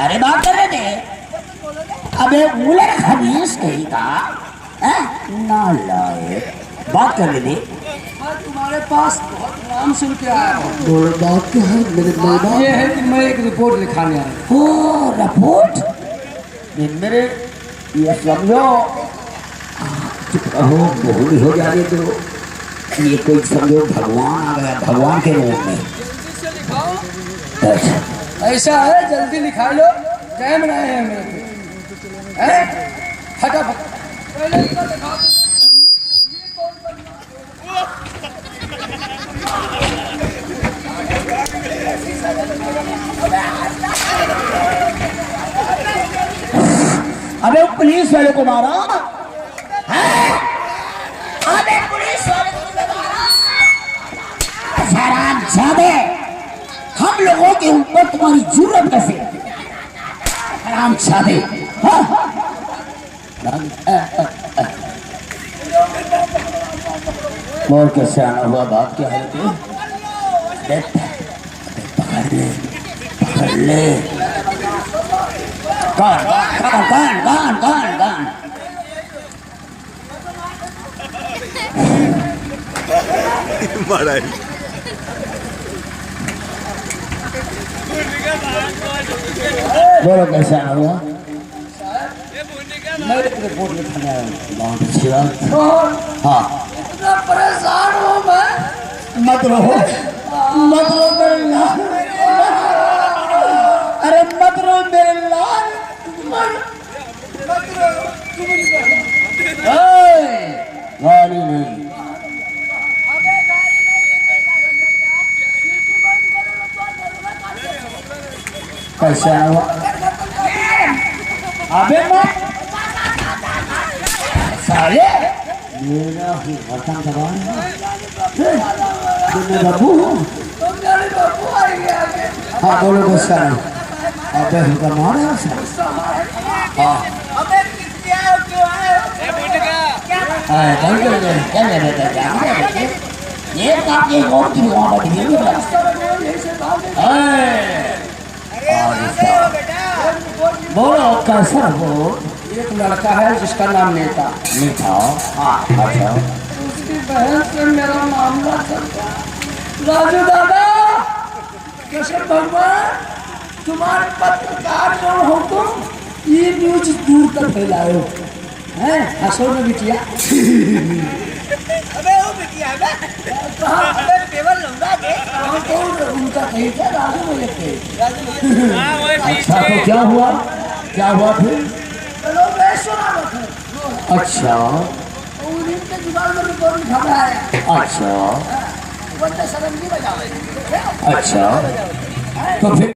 अरे बात कर रहे थे। अबे उलर खबीस कहीं का नालायक बात कर रहे थे। तुम्हारे पास बहुत नाम सुन के आया हूँ। बोलो बात क्या है मेरे भाई? ये है कि मैं एक रिपोर्ट लिखाने आया हूँ। ओ रिपोर्ट मेरे ये समझो हो बोली हो जाने तो ये कोई समझो भगवान आ गया भगवान के रूप में। ऐसा है जल्दी लिखा लो टाइम रहे हैं मेरे को फटाफट पहले इसको लिखा दो। अबे पुलिस वाले को मारा। अबे पुलिस वाले को मारा। हरामजादे हम लोगों के ऊपर तुम्हारी जुर्रत कैसे? हरामजादे और कैसे आना हुआ बात क्या है? पकड़ ले पकड़ ले। कौन कौन कौन कौन कौन कौन? बोलो कैसा हुआ? मैं एक रिपोर्ट लिखाने आया हूँ। बहुत अच्छी बात। हाँ इतना परेशान हूँ मैं। मत रहो मेरे लाल। अरे मत रहो मेरे लाल। गाली नहीं। कैसा हुआ? अबे मत साले मेरा ही बर्तन दबान है। बाबू हाँ बोलो गुस्सा नहीं। अबे हमका मार है हाँ ये काम ये और की वहाँ बैठी है। बोलो कैसा हो? एक लड़का है जिसका नाम नेता। मीठा हाँ अच्छा। उसकी बहन से मेरा मामला चलता है। राजू दादा कृष्ण भगवान तुम्हारे पत्रकार जो हो तुम ये न्यूज दूर तक फैलाओ हैं। हंसो में बिटिया। अबे वो बिटिया है कहाँ? अबे केवल लौंडा के तो उनका कहीं था राजू में थे। अच्छा तो क्या हुआ फिर? चलो मैं सुना रखूं। अच्छा उन्हीं के जुबान में रिपोर्ट लिखा है। अच्छा वरना शर्म नहीं बजावे। अच्छा तो फिर